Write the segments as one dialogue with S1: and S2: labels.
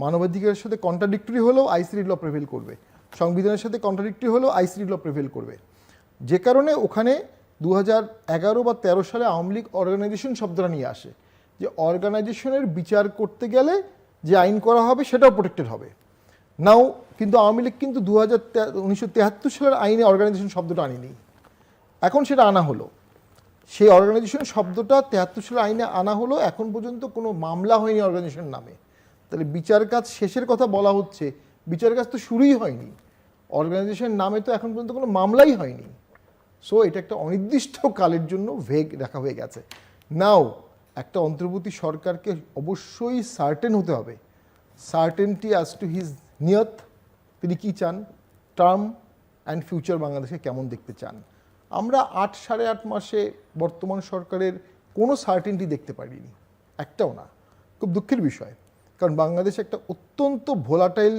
S1: মানবাধিকারের সাথে কন্ট্রাডিক্টরি হলেও আইসিটি ল প্রেভেল করবে, সংবিধানের সাথে কন্ট্রাডিক্টরি হলেও আইসিটি ল প্রেভেল করবে। যে কারণে ওখানে 2011 বা 13 সালে আওয়ামী লীগ অর্গানাইজেশন শব্দটা নিয়ে আসে, যে অর্গানাইজেশনের বিচার করতে গেলে যে আইন করা হবে সেটাও প্রোটেক্টেড হবে। নাও কিন্তু আওয়ামী লীগ কিন্তু 1973 সালের আইনে অর্গানাইজেশন শব্দটা আনেনি, এখন সেটা আনা হলো। সেই অর্গানাইজেশন শব্দটা 73 সালের আইনে আনা হলো, এখন পর্যন্ত কোনো মামলা হয়নি অর্গানাইজেশন নামে। তাহলে বিচার কাজ শেষের কথা বলা হচ্ছে, বিচার কাজ তো শুরুই হয়নি, অর্গানাইজেশন নামে তো এখন পর্যন্ত কোনো মামলাই হয়নি। সো এটা একটা অনির্দিষ্ট কালের জন্য ভেগ রাখা হয়ে গেছে। নাও একটা অন্তর্বর্তী সরকারকে অবশ্যই সার্টেন হতে হবে, সার্টেনটি অ্যাজ টু হিজ নিয়ত, তিনি কী চান, টার্ম অ্যান্ড ফিউচার বাংলাদেশে কেমন দেখতে চান। আমরা 8.5 মাসে বর্তমান সরকারের কোনো সার্টেনটি দেখতে পারিনি, একটাও না। খুব দুঃখের বিষয়, কারণ বাংলাদেশ একটা অত্যন্ত ভোলাটাইল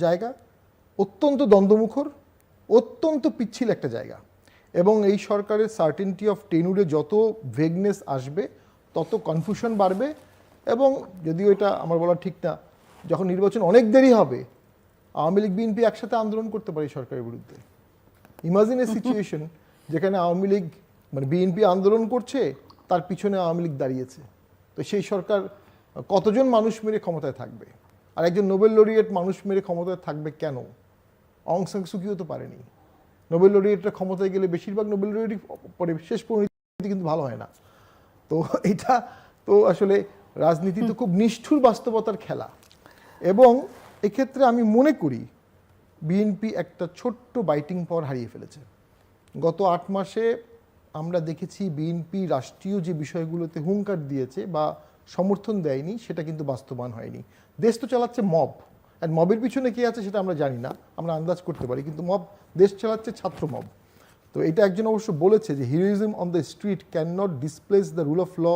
S1: জায়গা, অত্যন্ত দ্বন্দ্বমুখর, অত্যন্ত পিচ্ছিল একটা জায়গা। এবং এই সরকারের সার্টেনটি অফ টেনুরে যত ভেগনেস আসবে তত কনফিউশন বাড়বে। এবং যদিও এটা আমার বলা ঠিক না, যখন নির্বাচন অনেক দেরি হবে আওয়ামী লীগ বিএনপি একসাথে আন্দোলন করতে পারে সরকারের বিরুদ্ধে। ইমাজিন এ সিচুয়েশন যেখানে আওয়ামী লীগ মানে বিএনপি আন্দোলন করছে, তার পিছনে আওয়ামী লীগ দাঁড়িয়েছে, তো সেই সরকার কতজন মানুষ মেরে ক্ষমতায় থাকবে? আর একজন নোবেল লরিয়েট মানুষ মেরে ক্ষমতায় থাকবে কেন? অং সান সু কিও তো পারেনি। নোবেল লরিয়েটরা ক্ষমতায় গেলে বেশিরভাগ নোবেল লরিয়েটই পরে শেষ পরিণতি কিন্তু ভালো হয় না। তো এটা তো আসলে রাজনীতি তো খুব নিষ্ঠুর বাস্তবতার খেলা। এবং এক্ষেত্রে আমি মনে করি বিএনপি একটা ছোট্ট বাইটিং পাওয়ার হারিয়ে ফেলেছে। গত 8 মাসে আমরা দেখেছি বিএনপি রাষ্ট্রীয় যে বিষয়গুলোতে হুঙ্কার দিয়েছে বা সমর্থন দেয়নি, সেটা কিন্তু বাস্তবায়ন হয়নি। দেশ তো চালাচ্ছে মব, আর মবের পিছনে কে আছে সেটা আমরা জানি না, আমরা আন্দাজ করতে পারি, কিন্তু মব দেশ চালাচ্ছে ছাত্র মব। তো এটা একজন অবশ্য বলেছে যে heroism on the street can not displace the rule of law,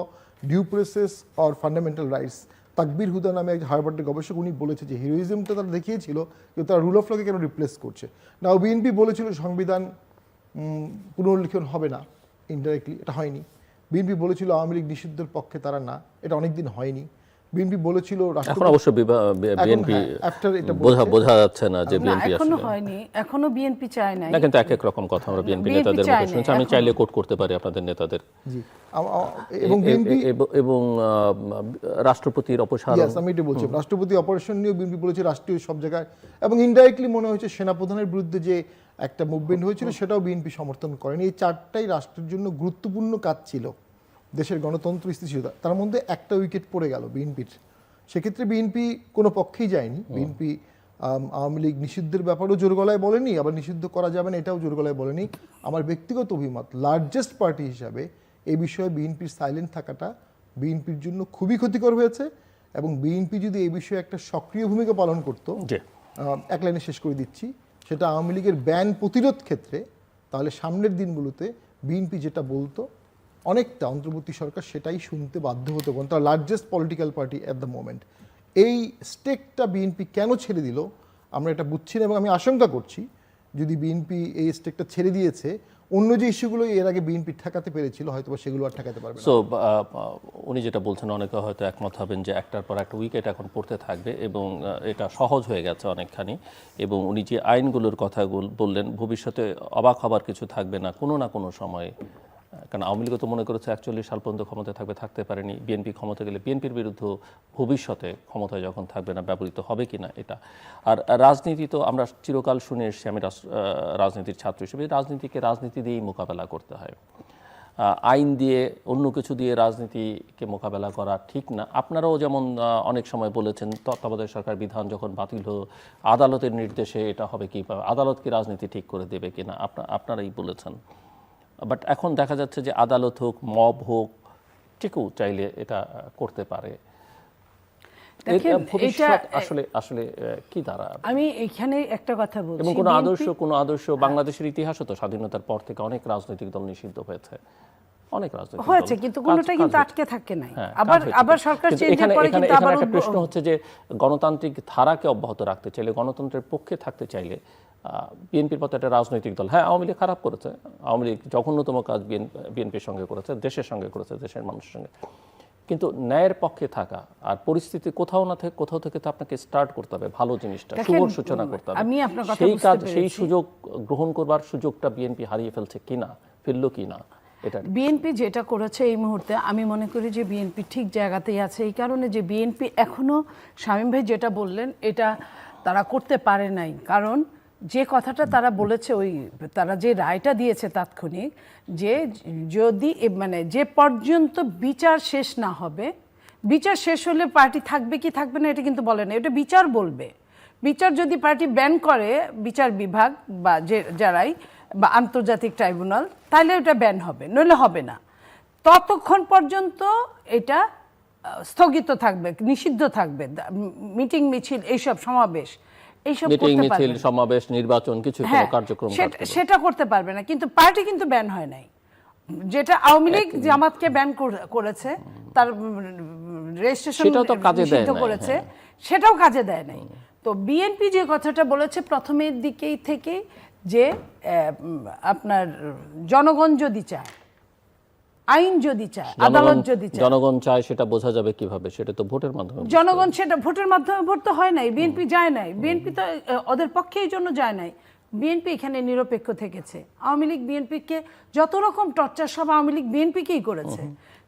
S1: due process or fundamental rights. Takbir Huda নামে এক হার্ভার্ডের গবেষক, উনি বলেছে যে হিরোইজমটা তারা দেখিয়েছিল, কিন্তু তারা রুল অফ লকে কেন রিপ্লেস করছে না। বিএনপি বলেছিল সংবিধান পুনর্লিখন হবে না, ইনডাইরেক্টলি এটা হয়নি। বিএনপি বলেছিল আওয়ামী লীগ নিষিদ্ধের পক্ষে, তারা না, এটা অনেকদিন হয়নি। বিএনপি বলেছিল
S2: এখন অবশ্য বিএনপি বোঝা যাচ্ছে না যে বিএনপি
S3: এখনো হয়নি, এখনো বিএনপি চায় না,
S2: কিন্তু এক এক রকম কথা আমরা বিএনপি নেতাদের মুখে শুনছি। আমি চাইলে কোট করতে পারি আপনাদের নেতাদের।
S1: জি, এবং বিএনপি
S2: এবং রাষ্ট্রপতির অপসারণ,
S1: আমি এটা বলছি, রাষ্ট্রপতি অপারেশন নিয়ে বিএনপি বলেছে রাষ্ট্রীয় সব জায়গায়, এবং ইনডাইরেক্টলি মনে হয়েছে সেনাপ্রধানের বিরুদ্ধে যে একটা মুভমেন্ট হয়েছিল সেটাও বিএনপি সমর্থন করেনি। এই 4টাই রাষ্ট্রের জন্য গুরুত্বপূর্ণ কাজ ছিল, দেশের গণতন্ত্র স্থিতিশীলতা, তার মধ্যে একটা উইকেট পড়ে গেল বিএনপির। সেক্ষেত্রে বিএনপি কোনো পক্ষেই যায়নি। বিএনপি আওয়ামী লীগ নিষিদ্ধের ব্যাপারেও জোর গলায় বলেনি, আবার নিষিদ্ধ করা যাবে না এটাও জোর গলায় বলেনি। আমার ব্যক্তিগত অভিমত, লার্জেস্ট পার্টি হিসাবে এই বিষয়ে বিএনপির সাইলেন্ট থাকাটা বিএনপির জন্য খুবই ক্ষতিকর হয়েছে। এবং বিএনপি যদি এই বিষয়ে একটা সক্রিয় ভূমিকা পালন করতো, এক লাইনে শেষ করে দিচ্ছি, সেটা আওয়ামী লীগের ব্যান প্রতিরোধ ক্ষেত্রে, তাহলে সামনের দিনগুলোতে বিএনপি যেটা বলতো অনেকটা অন্তর্বর্তী সরকার সেটাই শুনতে বাধ্য হতো, কারণ তার largest political party at the moment. এই স্টেকটা বিএনপি কেন ছেড়ে দিল আমরা এটা বুঝছি না, এবং আমি আশঙ্কা করছি যদি বিএনপি এই স্টেকটা ছেড়ে দিয়েছে, অন্য যে ইস্যুগুলো এর আগে বিএনপি ঠেকাতে পেরেছিল হয়তো সেগুলো আর ঠেকাতে পারবে না।
S2: সো উনি যেটা বলছেন অনেকে হয়তো একমত হবেন যে একটার পর একটা উইকেট এখন পড়তে থাকবে এবং এটা সহজ হয়ে গেছে অনেকখানি। এবং উনি যে আইনগুলোর কথা বললেন, ভবিষ্যতে অবাক হবার কিছু থাকবে না কোনো সময়ে। কারণ আওয়ামী লীগ তো মনে করেছে 41 সাল পর্যন্ত ক্ষমতায় থাকতে পারেনি, বিএনপি ক্ষমতা গেলে বিএনপির বিরুদ্ধে ভবিষ্যতে ক্ষমতায় যখন থাকবে না ব্যবহৃত হবে কিনা এটা। আর রাজনীতি তো আমরা চিরকাল শুনে এসেছি, আমি রাজনীতির ছাত্র হিসেবে রাজনীতিকে রাজনীতি দিয়েই মোকাবেলা করতে হয়, আইন দিয়ে অন্য কিছু দিয়ে রাজনীতিকে মোকাবেলা করা ঠিক না। আপনারাও যেমন অনেক সময় বলেছেন তত্ত্বাবধায়ক সরকার বিধান যখন বাতিল হলো আদালতের নির্দেশে এটা হবে কি, আদালত কি রাজনীতি ঠিক করে দেবে কিনা, আপনারাই বলেছেন। বাট এখন দেখা যাচ্ছে যে আদালত হোক, মব হোক, কেউ চাইলে এটা করতে পারে। আসলে কি দাঁড়ায়?
S3: আমি এখানে একটা কথা বলছি,
S2: এবং কোনো আদর্শ বাংলাদেশের ইতিহাসও তো স্বাধীনতার পর থেকে anek রাজনৈতিক দল নিষিদ্ধ হয়েছে, অনেক রাজনৈতিক
S3: হয়েছে, কিন্তু কোনোটা কিন্তু আটকে থাকে নাই। আবার সরকার চেঞ্জের পরে কিন্তু আবার
S2: একটা প্রশ্ন হচ্ছে যে গণতান্ত্রিক ধারাকে অব্যাহত রাখতে চাইলে, গণতন্ত্রের পক্ষে থাকতে চাইলে বিএনপির মতো একটা রাজনৈতিক দল, হ্যাঁ আওয়ামী লীগ খারাপ করেছে, আওয়ামী লীগ জঘন্যতম কাজ বিএনপির সঙ্গে করেছে, দেশের সঙ্গে করেছে, দেশের মানুষের সঙ্গে, কিন্তু ন্যায়ের পক্ষে থাকা আর পরিস্থিতি কোথাও থেকে তো আপনাকে স্টার্ট করতে হবে ভালো জিনিসটা, শুভ সূচনা করতে হবে।
S3: আমি আপনার কথা
S2: সেই কাজ,
S3: বুঝতে
S2: সেই
S3: পেরেছি।
S2: সুযোগ গ্রহণ করবার সুযোগটা বিএনপি হারিয়ে ফেলছে কিনা, ফেললো কিনা, এটা
S3: বিএনপি যেটা করেছে এই মুহূর্তে আমি মনে করি যে বিএনপি ঠিক জায়গাতেই আছে, এই কারণে যে বিএনপি এখনো শামীম ভাই যেটা বললেন এটা তারা করতে পারে নাই। কারণ যে কথাটা তারা বলেছে, ওই তারা যে রায়টা দিয়েছে তাৎক্ষণিক, যে যদি মানে যে পর্যন্ত বিচার শেষ না হবে, বিচার শেষ হলে পার্টি থাকবে কি থাকবে না এটা কিন্তু বলে না, এটা বিচার বলবে। বিচার যদি পার্টি ব্যান করে, বিচার বিভাগ বা যে যারাই বা আন্তর্জাতিক ট্রাইব্যুনাল, তাহলে ওটা ব্যান হবে, নইলে হবে না। ততক্ষণ পর্যন্ত এটা স্থগিত থাকবে, নিষিদ্ধ থাকবে। মিটিং মিছিল এইসব সমাবেশ এইসব
S2: মিটিং
S3: করতে
S2: মিছিল
S3: পারবে না।
S2: সমাবেশ নির্বাচন কিছু কোনো
S3: হ্যাঁ,
S2: কার্যক্রম
S3: সেটা করতে পারবে না। কিন্তু পার্টি কিন্তু ব্যান হয় নাই। যেটা আওয়ামী লীগ জামাতকে ব্যান করেছে, তার রেজিস্ট্রেশন
S2: সেটাও তো কাজে দেয়
S3: নিষিদ্ধ
S2: নাই,
S3: করেছে,
S2: হ্যাঁ।
S3: সেটাও কাজে দেয় নাই। তো বিএনপি যে কথাটা বলেছে প্রথমের দিকেই থেকে যে আপনার জনগণ যদি চায়, আইন যদি চায়, আদালত যদি চায়,
S2: জনগণ চায়, সেটা বোঝা যাবে কিভাবে? সেটা তো ভোটের মাধ্যমে।
S3: জনগণ সেটা ভোটের মাধ্যমে, ভোট তো হয় নাই, বিএনপি যায় নাই, বিএনপি তো ওদের পক্ষে এই জন্য যায় নাই। বিএনপি এখানে নিরপেক্ষ থেকেছে। আওয়ামী লীগ বিএনপিকে যত রকম টর্চার সব আওয়ামী লীগ বিএনপিকেই করেছে,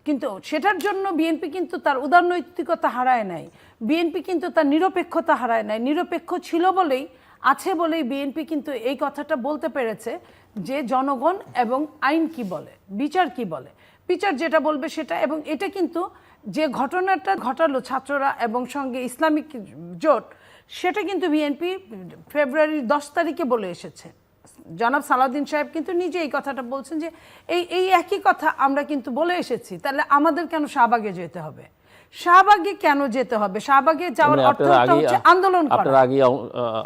S3: কিন্তু সেটার জন্য বিএনপি কিন্তু তার উদারনৈতিকতা হারায় নাই, বিএনপি কিন্তু তার নিরপেক্ষতা হারায় নাই। নিরপেক্ষ ছিল বলেই, আছে বলেই বিএনপি কিন্তু এই কথাটা বলতে পেরেছে যে জনগণ এবং আইন কি বলে, বিচার কি বলে, বিচার যেটা বলবে সেটা। এবং এটা কিন্তু যে ঘটনাটা ঘটালো ছাত্ররা এবং সঙ্গে ইসলামিক জোট, সেটা কিন্তু বিএনপি ফেব্রুয়ারির 10 তারিখে বলে এসেছে। জনাব সালাউদ্দিন সাহেব কিন্তু নিজে এই কথাটা বলছেন যে এই একই কথা আমরা কিন্তু বলে এসেছি, তাহলে আমাদের কেন শাহবাগে যেতে হবে? শাহবাগে কেন যেতে হবে? শাহবাগে যাওয়ার অর্থটা হচ্ছে আন্দোলন করা।
S2: আপনারা আগে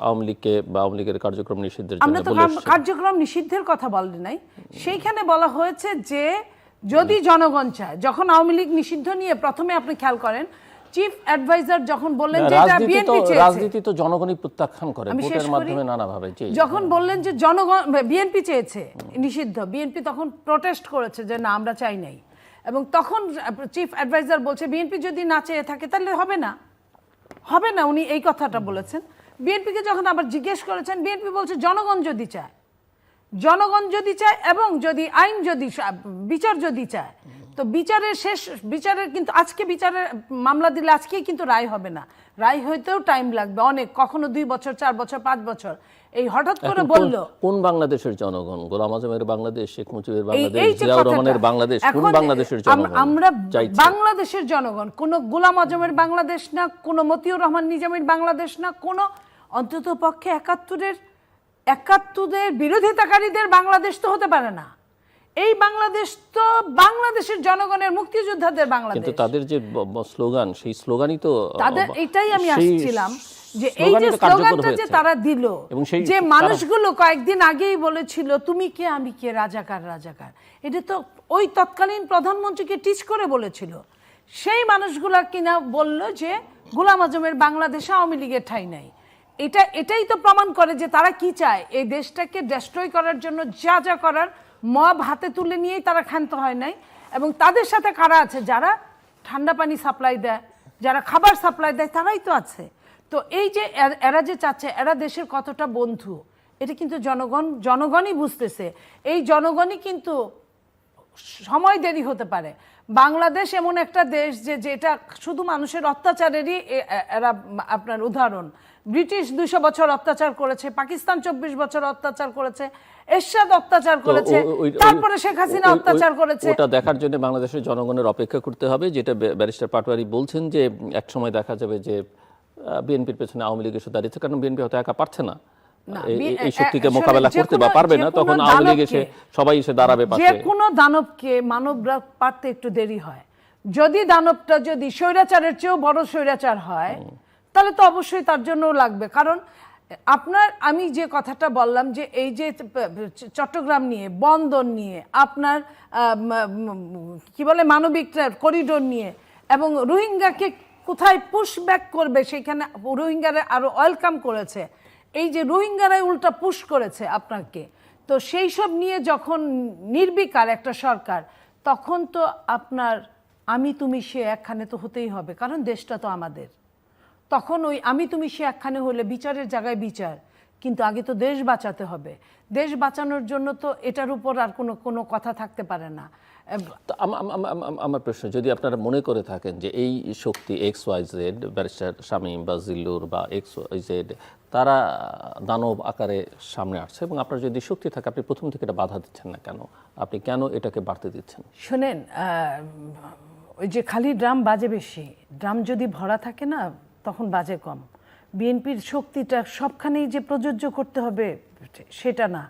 S2: আওয়ামী লীগকে বা আওয়ামী লীগের কার্যক্রম নিষিদ্ধের জন্য
S3: আমরা তো
S2: বলেছি।
S3: কার্যক্রম নিষিদ্ধের কথা বলি নাই, সেইখানে বলা হয়েছে যে যদি জনগণ চায়। যখন আওয়ামী লীগ নিষিদ্ধ নিয়ে প্রথমে আপনি খেয়াল করেন, চিফ অ্যাডভাইজার যখন বললেন যে এটা বিএনপি চেয়েছে,
S2: রাজনীতি তো জনগণই প্রত্যাখ্যান করে ভোটের মাধ্যমে নানাভাবে।
S3: যখন বললেন যে জনগণ বিএনপি চেয়েছে নিষিদ্ধ, বিএনপি তখন প্রোটেস্ট করেছে যে না আমরা চাই নাই। এবং তখন চিফ অ্যাডভাইজার বলছে বিএনপি যদি না চেয়ে থাকে তাহলে হবে না, হবে না, উনি এই কথাটা বলেছেন। বিএনপিকে যখন আবার জিজ্ঞেস করেছেন, বিএনপি বলছে জনগণ যদি চায়, জনগণ যদি চায় এবং যদি আইন যদি বিচার যদি চায়। তো বিচারের কিন্তু আজকে বিচারের মামলা দিলে আজকেই কিন্তু রায় হবে না, রায় হইতেও টাইম লাগবে অনেক, কখনো 2 বছর, 4 বছর, 5 বছর। এই হঠাৎ করে বলল
S2: কোন বাংলাদেশের জনগণ? গোলাম আজমের বাংলাদেশ, শেখ মুজিবের বাংলাদেশ, জিয়াউর রহমানের বাংলাদেশ, কোন বাংলাদেশের জনগণ?
S3: আমরা বাংলাদেশের জনগণ, কোন গোলাম আজমের বাংলাদেশ না, কোন মতিউর রহমান নিজামীর বাংলাদেশ না, কোন অন্তত পক্ষে 71-এর বিরোধিতাকারীদের বাংলাদেশ তো হতে পারে না। এই বাংলাদেশ তো বাংলাদেশের জনগণের, মুক্তিযোদ্ধাদের বাংলাদেশ।
S2: কিন্তু তাদের যে স্লোগান, সেই স্লোগানই তো
S3: তাদের, এটাই আমি আসছিলাম যে এই যে স্লোগানটা যে তারা দিল, যে মানুষগুলো কয়েকদিন আগেই বলেছিল তুমি কে আমি কে, রাজাকার রাজাকার, এটা তো ওই তৎকালীন প্রধানমন্ত্রীকে টিচ করে বলেছিল। সেই মানুষগুলা কিনা বলল যে গোলাম আজমের বাংলাদেশে আওয়ামী লীগের ঠাঁই নাই। এটাই তো প্রমাণ করে যে তারা কি চায়, এই দেশটাকে ডেস্ট্রয় করার জন্য যা যা করার মব হাতে তুলে নিয়েই তারা ক্ষান্ত হয় নাই। এবং তাদের সাথে কারা আছে? যারা ঠান্ডা পানি সাপ্লাই দেয়, যারা খাবার সাপ্লাই দেয়, তারাই তো আছে। তো এই যে এরা যে চাচ্ছে, এরা দেশের কতটা বন্ধু, এটা কিন্তু জনগণই বুঝতেছে। এই জনগণই কিন্তু, সময় দেরি হতে পারে। বাংলাদেশ এমন একটা দেশ যেটা শুধু মানুষের অত্যাচারেরই এরা আপনার উদাহরণ। ব্রিটিশ 200 বছর অত্যাচার করেছে, পাকিস্তান 24 বছর অত্যাচার করেছে, এরশাদ অত্যাচার করেছে, তারপরে শেখ হাসিনা অত্যাচার করেছে।
S2: ওটা দেখার জন্য বাংলাদেশের জনগণের অপেক্ষা করতে হবে, যেটা ব্যারিস্টার পাটোয়ারি বলছেন যে এক সময় দেখা যাবে যে বিএনপির পেছনে আওয়ামী লীগ এসে দাঁড়িয়েছে, কারণ বিএনপি হয়তো একা পারছে না, এই শক্তিকে মোকাবেলা করতে বা পারবে না, তখন আওয়ামী লীগ এসে সবাই এসে দাঁড়াবে পাশে।
S3: যে কোনো দানবকে মানবরা পারতে একটু দেরি হয়। যদি দানবটা যদি স্বৈরাচারের চেয়েও বড় স্বৈরাচার হয়, তাহলে তো অবশ্যই তার জন্য লাগবে। কারণ আমি যে কথাটা বললাম যে এই যে চট্টগ্রাম নিয়ে, বন্দর নিয়ে, আপনার কি বলে মানবিক করিডোর নিয়ে, এবং রোহিঙ্গাকে কোথায় পুশ ব্যাক করবে সেখানে রোহিঙ্গারা আরো ওয়েলকাম করেছে। এই যে রোহিঙ্গারাই উল্টা পুশ করেছে আপনাকে, তো সেই সব নিয়ে যখন নির্বিকার একটা সরকার, তখন তো আপনার আমি তুমি সে একখানে তো হতেই হবে, কারণ দেশটা তো আমাদের। তখন ওই আমি তুমি সে একখানে হলে বিচারের জায়গায় বিচার, কিন্তু আগে তো দেশ বাঁচাতে হবে। দেশ বাঁচানোর জন্য তো এটার উপর আর কোনো কথা থাকতে পারে না।
S2: তো আমার প্রশ্ন, যদি আপনারা মনে করে থাকেন যে এই শক্তি XYZ, ব্যারিস্টার শামীম বা জিল্লুর বা XYZ, তারা দানব আকারে সামনে আসছে, এবং আপনার যদি শক্তি থাকে, আপনি প্রথম থেকে এটা বাধা দিচ্ছেন না কেন? আপনি কেন এটাকে বাড়তে দিচ্ছেন?
S3: শোনেন, ওই যে খালি ড্রাম বাজে বেশি, ড্রাম যদি ভরা থাকে না তখন বাজে কম। বিএনপির শক্তিটা সবখানেই যে প্রযোজ্য করতে হবে সেটা না।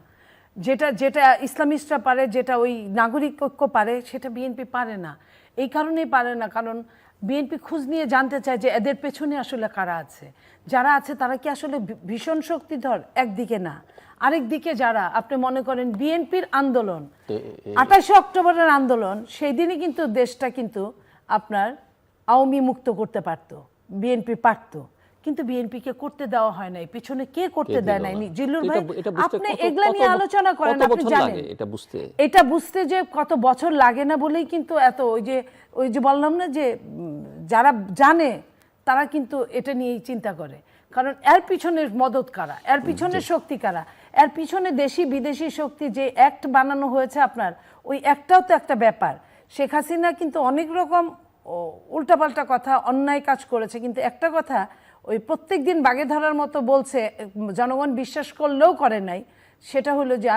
S3: যেটা ইসলামিস্টরা পারে, যেটা ওই নাগরিক ঐক্য পারে, সেটা বিএনপি পারে না। এই কারণেই পারে না, কারণ বিএনপি খোঁজ নিয়ে জানতে চায় যে এদের পেছনে আসলে কারা আছে। যারা আছে তারা কি আসলে ভীষণ শক্তিধর? একদিকে না, আরেক দিকে যারা, আপনি মনে করেন বিএনপির আন্দোলন, 28 অক্টোবরের আন্দোলন, সেই দিনই কিন্তু দেশটা কিন্তু আপনার আওয়ামী মুক্ত করতে পারতো, বিএনপি পারতো, কিন্তু বিএনপিকে করতে দেওয়া হয় নাই। পিছনে কে করতে দেয় নাই? জিল্লুর ভাই, আপনি এগুলা নিয়ে আলোচনা করেন, আপনি জানেন এটা বুঝতে যে কত বছর লাগে না বলেই কিন্তু এত ওই যে বললাম না যে যারা জানে তারা কিন্তু এটা নিয়েই চিন্তা করে। কারণ এর পিছনের মদত কারা, এর পিছনের শক্তি কারা, এর পিছনে দেশি বিদেশি শক্তি যে অ্যাক্ট বানানো হয়েছে আপনার, ওই একটাও তো একটা ব্যাপার। শেখ হাসিনা কিন্তু অনেক রকম উল্টাপাল্টা কথা, অন্যায় কাজ করেছে, কিন্তু একটা কথা ওই প্রত্যেক দিন বাগে ধরার মতো বলছে, জনগণ বিশ্বাস করলেও করে নাই, সেটা হলো যে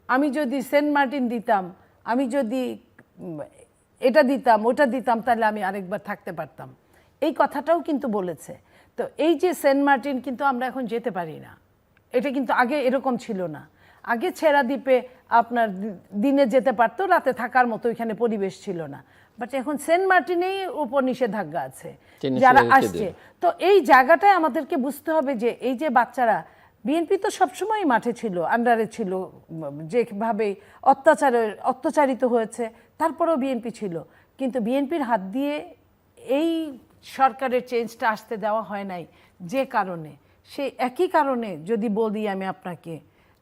S3: আমি যদি সেন্ট মার্টিন দিতাম, আমি যদি এটা দিতাম ওটা দিতাম, তাহলে আমি আরেকবার থাকতে পারতাম। এই কথাটাও কিন্তু বলেছে। তো এই যে সেন্ট মার্টিন কিন্তু আমরা এখন যেতে পারি না, এটা কিন্তু আগে এরকম ছিল না। আগে ছেড়া দ্বীপে আপনার দিনে যেতে পারতো, রাতে থাকার মতো এখানে পরিবেশ ছিল না, বাট এখন সেন্ট মার্টিনেই উপর নিষেধাজ্ঞা আছে যারা আসছে। তো এই জায়গাটায় আমাদেরকে বুঝতে হবে যে এই যে বাচ্চারা, বিএনপি তো সবসময় মাঠে ছিল, আন্ডারে ছিল, যেভাবে অত্যাচারিত হয়েছে, তারপরেও বিএনপি ছিল, কিন্তু বিএনপির হাত দিয়ে এই সরকারের চেঞ্জটা আসতে দেওয়া হয় নাই। যে কারণে, সেই একই কারণে যদি বলি আমি আপনাকে,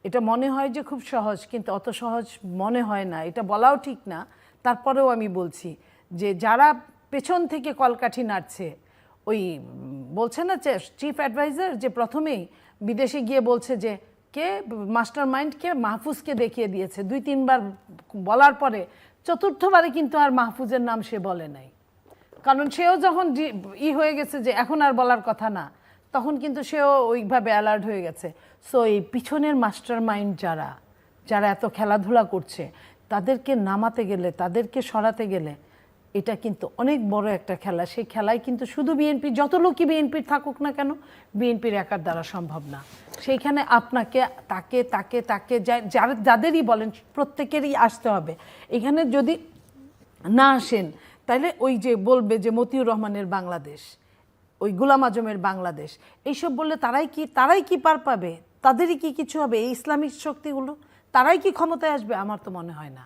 S3: এটা মনে হয় যে খুব সহজ, কিন্তু অত সহজ মনে হয় না, এটা বলাও ঠিক না। তারপরেও আমি বলছি যে যারা পেছন থেকে কলকাঠি নাড়ছে, ওই বলছে না যে চিফ অ্যাডভাইজার যে প্রথমেই বিদেশে গিয়ে বলছে যে কে মাস্টার মাইন্ডকে, মাহফুজকে দেখিয়ে দিয়েছে, 2-3 বার বলার পরে চতুর্থবারে কিন্তু আর মাহফুজের নাম সে বলে নাই, কারণ সেও যখন হয়ে গেছে যে এখন আর বলার কথা না, তখন কিন্তু সেও ওইভাবে অ্যালার্ট হয়ে গেছে। সো এই পিছনের মাস্টার মাইন্ড যারা এত খেলাধুলা করছে, তাদেরকে নামাতে গেলে, তাদেরকে সরাতে গেলে, এটা কিন্তু অনেক বড় একটা খেলা। সেই খেলায় কিন্তু শুধু বিএনপি, যত লোকই বিএনপির থাকুক না কেন, বিএনপির একার দ্বারা সম্ভব না। সেইখানে আপনাকে তাকে যাদেরই বলেন প্রত্যেকেরই আসতে হবে। এখানে যদি না আসেন, তাহলে ওই যে বলবে যে মতিউর রহমানের বাংলাদেশ, ওই গোলাম আজমের বাংলাদেশ, এইসব বললে তারাই কি পার পাবে? তাদেরই কি কিছু হবে? এই ইসলামিক শক্তিগুলো তারাই কি ক্ষমতায় আসবে? আমার তো মনে হয় না।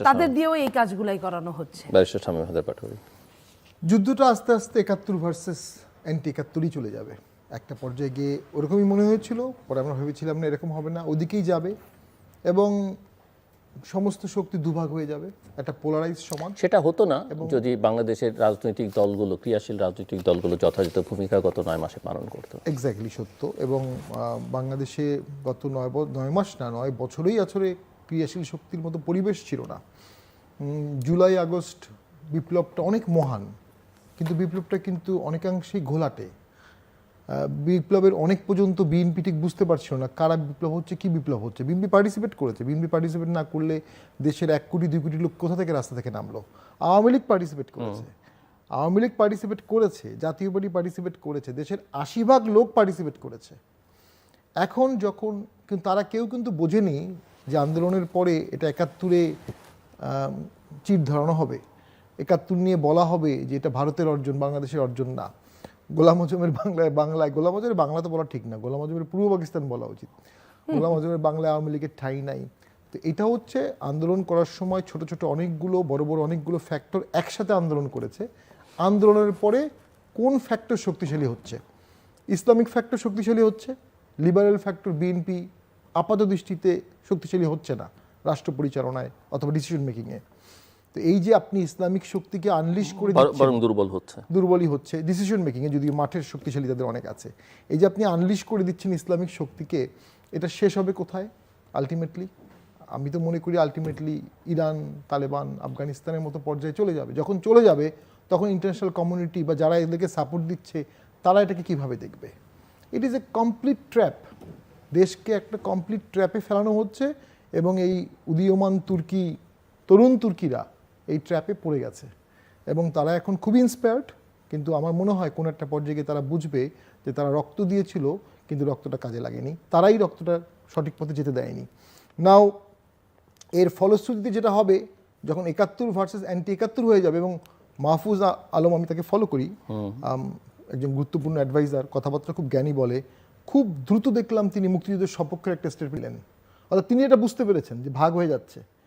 S3: তাদের দিয়েও এই কাজগুলাই করানো হচ্ছে।
S1: যুদ্ধটা আস্তে আস্তে 71 ভার্সেস অ্যান্টি 71ই চলে যাবে। একটা পর্যায়ে গিয়ে ওরকমই মনে হয়েছিল, পরে আমরা ভেবেছিলাম না এরকম হবে না, ওদিকেই যাবে, এবং সমস্ত শক্তি দুভাগ হয়ে যাবে, একটা পোলারাইজ সমাজ।
S2: সেটা হতো না যদি বাংলাদেশের রাজনৈতিক দলগুলো, ক্রিয়াশীল রাজনৈতিক দলগুলো যথাযথ ভূমিকা গত 9 মাসে পালন করতো।
S1: এক্স্যাক্টলি সত্য। এবং বাংলাদেশে গত 9 মাস না, 9 বছরেই আসলে ক্রিয়াশীল শক্তির মতো পরিবেশ ছিল না। জুলাই আগস্ট বিপ্লবটা অনেক মহান, কিন্তু বিপ্লবটা কিন্তু অনেকাংশেই ঘোলাটে। বিপ্লবের অনেক পর্যন্ত বিএনপি ঠিক বুঝতে পারছিল না কারা বিপ্লব হচ্ছে, কি বিপ্লব হচ্ছে। বিএনপি পার্টিসিপেট করেছে, বিএনপি পার্টিসিপেট না করলে দেশের 1 কোটি 2 কোটি লোক কোথা থেকে রাস্তা থেকে নামলো। আওয়ামী লীগ পার্টিসিপেট করেছে, আওয়ামী লীগ পার্টিসিপেট করেছে, জাতীয় পার্টি পার্টিসিপেট করেছে, দেশের 80% লোক পার্টিসিপেট করেছে। এখন যখন কিন্তু তারা কেউ কিন্তু বোঝেনি যে আন্দোলনের পরে এটা 71-এ চির ধরানো হবে, 71 নিয়ে বলা হবে যে এটা ভারতের অর্জন, বাংলাদেশের অর্জন না। গোলাম আজমের বাংলায় গোলাম আজমের বাংলা তো বলা ঠিক না, গোলাম আজমের পূর্ব পাকিস্তান বলা উচিত। গোলাম আজমের বাংলায় আওয়ামী লীগের ঠাঁই নাই। তো এটা হচ্ছে আন্দোলন করার সময় ছোট ছোট অনেকগুলো, বড় বড় অনেকগুলো ফ্যাক্টর একসাথে আন্দোলন করেছে। আন্দোলনের পরে কোন ফ্যাক্টর শক্তিশালী হচ্ছে? ইসলামিক ফ্যাক্টর শক্তিশালী হচ্ছে, লিবারেল ফ্যাক্টর বিএনপি আপাত দৃষ্টিতে শক্তিশালী হচ্ছে না রাষ্ট্র পরিচালনায় অথবা ডিসিশন মেকিংয়ে। তো এই যে আপনি ইসলামিক শক্তিকে আনলিশ করে
S2: বরং
S1: দুর্বলই হচ্ছে ডিসিশন মেকিংয়ে, যদিও মাঠের শক্তিশালী তাদের অনেক আছে। এই যে আপনি আনলিশ করে দিচ্ছেন ইসলামিক শক্তিকে, এটা শেষ হবে কোথায় আলটিমেটলি? আমি তো মনে করি আলটিমেটলি ইরান, তালেবান, আফগানিস্তানের মতো পর্যায়ে চলে যাবে। যখন চলে যাবে তখন ইন্টারন্যাশনাল কমিউনিটি বা যারা এদেরকে সাপোর্ট দিচ্ছে তারা এটাকে কিভাবে দেখবে? It is a complete trap. দেশকে একটা কমপ্লিট ট্র্যাপে ফেলানো হচ্ছে এবং এই উদীয়মান তুর্কি, তরুণ তুর্কিরা এই ট্র্যাপে পড়ে গেছে এবং তারা এখন খুবই ইন্সপায়ার্ড। কিন্তু আমার মনে হয় কোনো একটা পর্যায়ে গিয়ে তারা বুঝবে যে তারা রক্ত দিয়েছিল কিন্তু রক্তটা কাজে লাগেনি, তারাই রক্তটা সঠিক পথে যেতে দেয়নি। নাও এর ফলশ্রুতিতে যেটা হবে, যখন 71 ভার্সেস অ্যান্টি 71 হয়ে যাবে, এবং মাহফুজ আলম, আমি তাকে ফলো করি, একজন গুরুত্বপূর্ণ অ্যাডভাইজার, কথাবার্তা খুব জ্ঞানী বলে, খুব দ্রুত দেখলাম তিনি মুক্তিযুদ্ধের সপক্ষের একটা স্টেটমেন্ট নিলেন। অর্থাৎ তিনি এটা বুঝতে পেরেছেন যে ভাগ হয়ে যাচ্ছে